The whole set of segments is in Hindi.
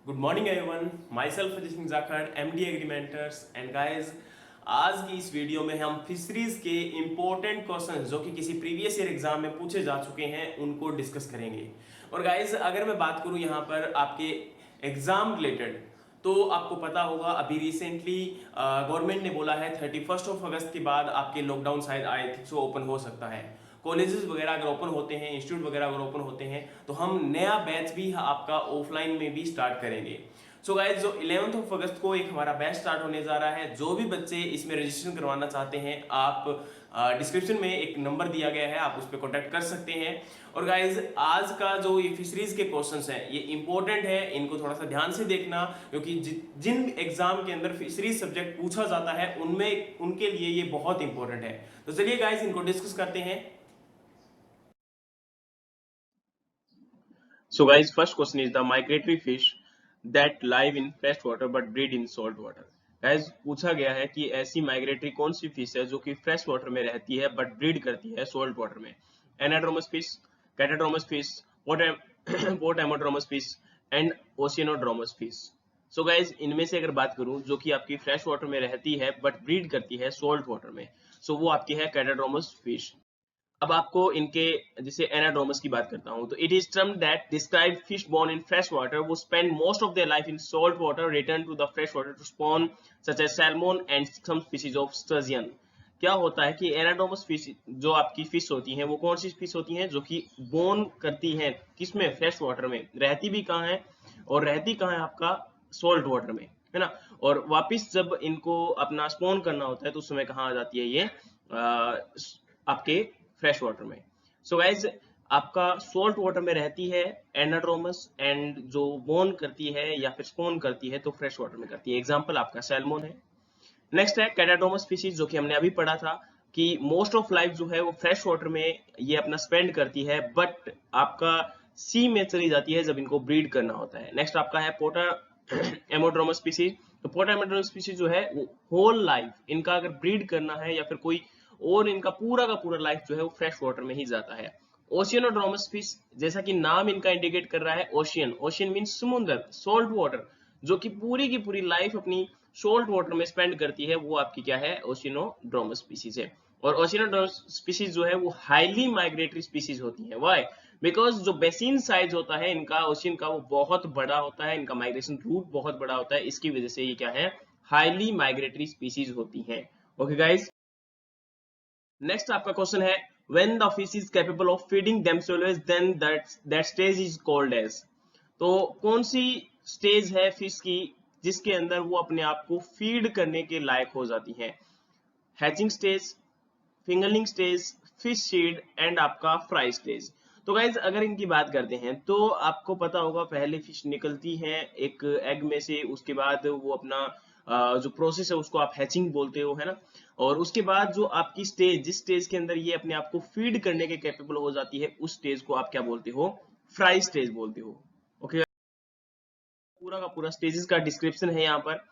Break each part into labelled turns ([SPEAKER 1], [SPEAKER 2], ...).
[SPEAKER 1] Good morning everyone, myself Ajay Singh Jakhar, MD agrimentors and guys. आज की इस वीडियो में हम फिशरीज के इंपॉर्टेंट क्वेश्चंस जो कि किसी प्रीवियस ईयर एग्जाम में पूछे जा चुके हैं उनको डिस्कस करेंगे। और गाइस, अगर मैं बात करूं यहाँ पर आपके एग्जाम रिलेटेड, तो आपको पता होगा अभी रिसेंटली गवर्नमेंट ने बोला है 31 अगस्त के बाद आपके लॉकडाउन शायद आई थिंक सो ओपन हो सकता है। कॉलेजेस वगैरह अगर ओपन होते हैं, इंस्टीट्यूट वगैरह अगर ओपन होते हैं, तो हम नया बैच भी आपका ऑफलाइन में भी स्टार्ट करेंगे। सो गाइज, जो 11 अगस्त को एक हमारा बैच स्टार्ट होने जा रहा है, जो भी बच्चे इसमें रजिस्ट्रेशन करवाना चाहते हैं, आप डिस्क्रिप्शन में एक नंबर दिया गया है, आप उस पर कॉन्टैक्ट कर सकते हैं। और गाइज, आज का जो ये फिशरीज के क्वेश्चंस हैं ये इंपॉर्टेंट है, इनको थोड़ा सा ध्यान से देखना, क्योंकि जिन एग्जाम के अंदर फिशरीज सब्जेक्ट पूछा जाता है उनमें उनके लिए ये बहुत इंपॉर्टेंट है। तो चलिए गाइज, इनको डिस्कस करते हैं।
[SPEAKER 2] So guys, first question is the migratory fish that live in fresh water but breed in salt water. Guys, पूछा गया है कि ऐसी माइग्रेटरी कौन सी फिश है जो कि फ्रेश वाटर में रहती है बट ब्रीड करती है सॉल्ट वाटर में? Anadromous fish, catadromous fish, potamodromous fish and oceanodromous fish. So guys, इनमें से अगर बात करूं जो कि आपकी फ्रेश वाटर में रहती है बट ब्रीड करती है सॉल्ट वाटर में, सो वो आपकी है कैटाड्रोमस फिश। अब आपको इनके जैसे एनाड्रोमस की बात करता हूं, तो it is term that describe fish born in fresh water वो spend most of their life in salt water return to the fresh water to spawn such as salmon and some species of sturgeon. क्या होता है कि एनाड्रोमस फिश जो आपकी फिश होती हैं वो कौन सी फिश होती हैं जो कि बोर्न करती हैं किसमें? फ्रेश वाटर में। रहती भी कहाँ है और रहती कहाँ है? आपका सॉल्ट वाटर में, है ना। और वापिस जब इनको अपना स्पॉन करना होता है तो उस समय कहाँ आ जाती है ये? आपके फ्रेश वाटर में। सो गाइज, आपका सॉल्ट वाटर में रहती है एनाड्रोमस एंड जो बोन करती है या फिर स्पॉन करती है तो फ्रेश वाटर में करती है। एग्जांपल आपका सैल्मन है। नेक्स्ट है कैटाड्रोमस स्पीशीज जो कि हमने अभी पढ़ा था कि मोस्ट ऑफ लाइफ जो है वो फ्रेश वाटर में ये अपना स्पेंड करती है बट आपका सी में चली जाती है जब इनको ब्रीड करना होता है। नेक्स्ट आपका है पोटा एमोड्रोमस स्पीशीज। तो पोटा एमोड्रोमस स्पीशीज जो है वो होल लाइफ इनका अगर ब्रीड करना है या फिर कोई और इनका पूरा का पूरा लाइफ जो है वो फ्रेश वाटर में ही जाता है। ओशियनोड्रोमस फिश, जैसा कि नाम इनका इंडिकेट कर रहा है ओशियन, ओशियन मींस समुद्र, सॉल्ट वाटर, जो कि पूरी की पूरी लाइफ अपनी सॉल्ट वाटर में स्पेंड करती है, वो आपकी क्या है? ओशियनोड्रोमस स्पीशीज है। और ओशियनोड्रोमस स्पीशीज जो है वो हाईली माइग्रेटरी स्पीशीज होती है। व्हाई? बिकॉज जो बेसिन साइज होता है इनका ओशियन का वो बहुत बड़ा होता है, इनका माइग्रेशन रूट बहुत बड़ा होता है, इसकी वजह से ये क्या है? हाईली माइग्रेटरी स्पीशीज होती है। ओके गाइज, नेक्स्ट आपका क्वेश्चन है when the fish is capable of feeding themselves then that stage is called as। तो कौन सी स्टेज है फिश की जिसके अंदर वो अपने आप को फीड करने के लायक हो जाती है? Hatching stage, fingerling stage, fish seed and आपका फ्राई स्टेज। तो गाइज, अगर इनकी बात करते हैं तो आपको पता होगा पहले फिश निकलती है एक एग में से, उसके बाद वो अपना जो प्रोसेस है उसको आप हैचिंग बोलते हो, है ना। और उसके बाद जो आपकी स्टेज, जिस स्टेज के अंदर ये अपने आप को फीड करने के कैपेबल हो जाती है, उस स्टेज को आप क्या बोलते हो? फ्राई स्टेज बोलते हो। ओके, पूरा का पूरा स्टेजेस का डिस्क्रिप्शन है यहाँ पर।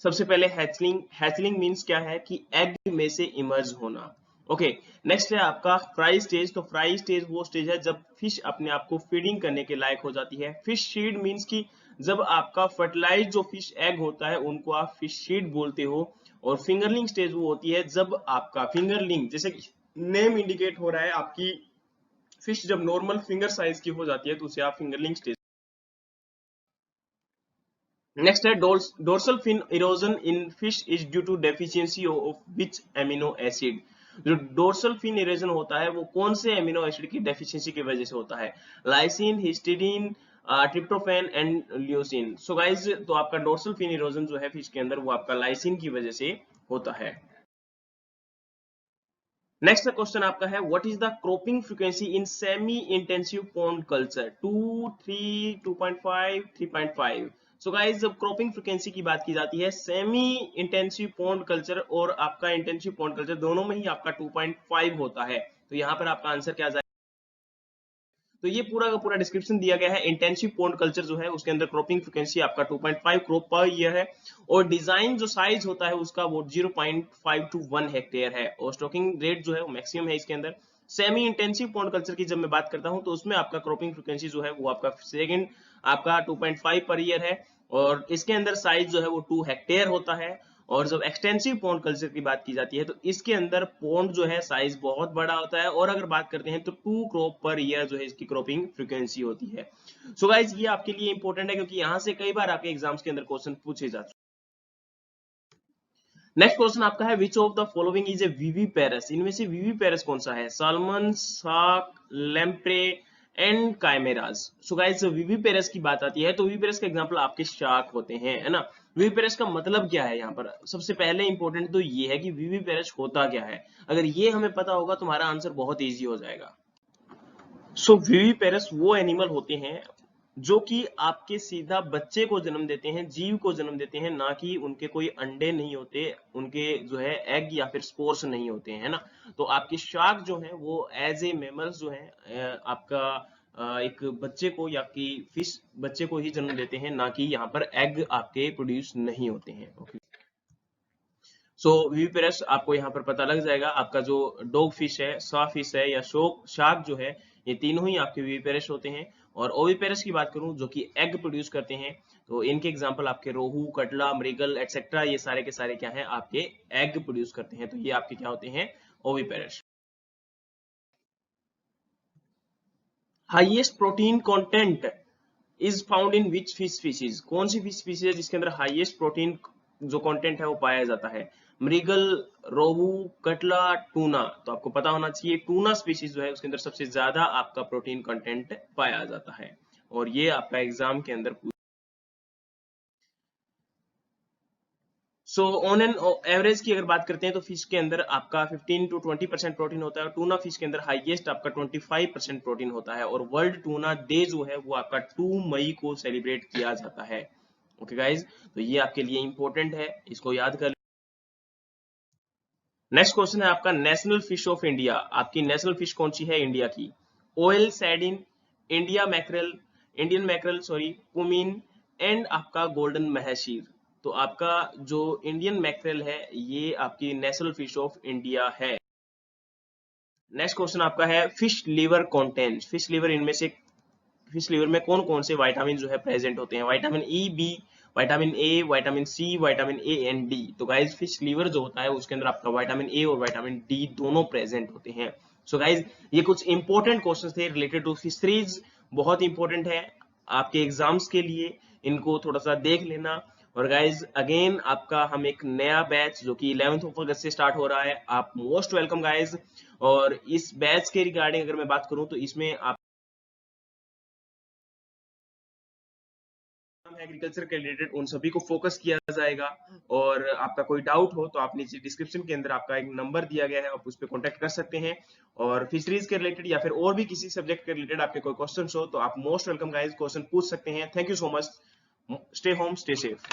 [SPEAKER 2] सबसे पहले हैचलिंग। हैचलिंग मींस क्या है कि एग में से इमर्ज होना। ओके, नेक्स्ट है आपका फ्राई स्टेज। तो फ्राई स्टेज वो स्टेज है जब फिश अपने आप को फीडिंग करने के लायक हो जाती है। फिश सीड मींस कि जब आपका फर्टिलाइज जो फिश एग होता है उनको आप फिश सीड बोलते हो। और फिंगरलिंग स्टेज वो होती है जब आपका फिंगरलिंग, जैसे नेम इंडिकेट हो रहा है, आपकी फिश जब नॉर्मल फिंगर साइज की हो जाती है तो उसे आप फिंगरलिंग स्टेज। नेक्स्ट है dorsal fin erosion in fish is due to deficiency of which amino acid. जो डोर्सल फिन इरोजन होता है वो कौन से एमिनो एसिड की डेफिशिएंसी की वजह से होता है? Lysine, histidine, tryptophan and leucine. So guys, तो आपका डोर्सल फिन इरोजन जो है फिश के अंदर वो आपका लाइसिन की वजह से होता है। नेक्स्ट क्वेश्चन आपका है what is the cropping frequency in semi intensive pond culture? 2, 3, 2.5, 3.5। So guys, जब क्रॉपिंग फ्रीक्वेंसी की बात की जाती है सेमी इंटेंसिव पॉन्ड कल्चर और आपका इंटेंसिव पॉन्ड कल्चर दोनों में ही आपका 2.5 होता है। तो यहाँ पर आपका आंसर क्या? तो ये पूरा का पूरा डिस्क्रिप्शन दिया गया है। इंटेंसिव पॉन्ड कल्चर जो है उसके अंदर क्रॉपिंग फ्रीक्वेंसी आपका 2.5 क्रॉप पर ईयर है और डिजाइन जो साइज होता है उसका वो 0.5 to 1 हेक्टेयर है और स्टॉकिंग रेट जो है वो मैक्सिमम है इसके अंदर। सेमी इंटेंसिव पॉन्ड कल्चर की जब मैं बात करता हूं तो उसमें आपका क्रॉपिंग फ्रीक्वेंसी जो है वो आपका सेकंड आपका 2.5 पर ईयर है और इसके अंदर साइज जो है वो 2 हेक्टेयर होता है। और जब एक्सटेंसिव पॉन्ड कल्चर की बात की जाती है तो इसके अंदर पॉन्ड जो है साइज बहुत बड़ा होता है, और अगर बात करते हैं तो 2 क्रॉप पर ईयर जो है इसकी क्रॉपिंग फ्रीक्वेंसी होती है। सो गाइज ये आपके लिए इंपॉर्टेंट है क्योंकि यहाँ से कई बार आपके एग्जाम्स के अंदर क्वेश्चन पूछे जा चुके हैं। नेक्स्ट क्वेश्चन आपका है which of the following is a viviparous, इनमें से विविपेरस कौन सा है? Salmon, shark, lamprey and chimaeras. So guys viviparous की बात आती है तो विविपेरस का एग्जांपल आपके शार्क होते हैं, है ना। विविपेरस का मतलब क्या है? यहाँ पर सबसे पहले इंपॉर्टेंट तो ये है कि विविपेरस होता क्या है। अगर ये हमें पता होगा तो हमारा आंसर बहुत इजी हो जाएगा। सो विविपेरस वो एनिमल होते हैं जो कि आपके सीधा बच्चे को जन्म देते हैं, जीव को जन्म देते हैं, ना कि उनके कोई अंडे नहीं होते, उनके जो है एग या फिर स्पोर्स नहीं होते हैं, है ना। तो आपके शार्क जो है वो एज ए मेमल्स जो है आपका एक बच्चे को या कि फिश बच्चे को ही जन्म देते हैं, ना कि यहाँ पर एग आपके प्रोड्यूस नहीं होते हैं। ओके, सो विविपेरस आपको यहाँ पर पता लग जाएगा। आपका जो डॉग फिश है, सा फिश है या शार्क जो है, ये तीनों ही आपके विविपेरस होते हैं। और ओविपेरस की बात करूं जो कि एग प्रोड्यूस करते हैं, तो इनके एग्जांपल आपके रोहू, कटला, मृगल एक्सेट्रा, ये सारे के सारे क्या हैं? आपके एग प्रोड्यूस करते हैं। तो ये आपके क्या होते हैं? Oviparous. Highest protein content is found in which fish species, कौन सी फिश स्पीशीज है जिसके अंदर हाईएस्ट प्रोटीन जो कंटेंट है वो पाया जाता है? मृगल, रोहू, कटला, टूना। तो आपको पता होना चाहिए टूना स्पीशीज जो है उसके अंदर सबसे ज्यादा आपका प्रोटीन कंटेंट पाया जाता है, और ये आपका एग्जाम के अंदर सो ऑन एन एवरेज की अगर बात करते हैं तो फिश के अंदर आपका 15 to 20% प्रोटीन होता है, और टूना फिश के अंदर हाईएस्ट आपका 25% प्रोटीन होता है। और वर्ल्ड टूना डे जो है वो आपका 2 मई को सेलिब्रेट किया जाता है। ओके गाइज, तो ये आपके लिए इंपॉर्टेंट है, इसको याद कर। नेक्स्ट क्वेश्चन है आपका नेशनल फिश ऑफ इंडिया, आपकी नेशनल फिश कौन सी है इंडिया की? Oil sardine, Indian mackerel sorry, कुमीन एंड आपका गोल्डन महशीर। तो आपका जो इंडियन मैकरल है ये आपकी नेशनल फिश ऑफ इंडिया है। नेक्स्ट क्वेश्चन आपका है fish liver content, fish liver इनमें से फिश लीवर में कौन कौन से विटामिन जो है प्रेजेंट होते हैं? Vitamin E, B, vitamin A, vitamin C, vitamin A and D. तो गाइज फिश लीवर जो होता है उसके अंदर आपका विटामिन ए और विटामिन डी दोनों प्रेजेंट होते हैं। सो गाइज ये कुछ इंपॉर्टेंट क्वेश्चंस थे रिलेटेड टू फिशरीज, बहुत इंपॉर्टेंट है आपके एग्जाम्स के लिए, इनको थोड़ा सा देख लेना। और गाइज अगेन आपका हम एक नया बैच जो कि 11th अगस्त से स्टार्ट हो रहा है, आप मोस्ट वेलकम गाइज। और इस बैच के रिगार्डिंग अगर मैं बात करूं तो इसमें आप एग्रीकल्चर के रिलेटेड उन सभी को फोकस किया जाएगा। और आपका कोई डाउट हो तो आप नीचे डिस्क्रिप्शन के अंदर आपका एक नंबर दिया गया है, आप उस पर कॉन्टेक्ट कर सकते हैं। और फिशरीज के रिलेटेड या फिर और भी किसी सब्जेक्ट के रिलेटेड आपके कोई क्वेश्चन हो तो आप मोस्ट वेलकम गाइस क्वेश्चन पूछ सकते हैं। Thank you so much, stay home, stay safe.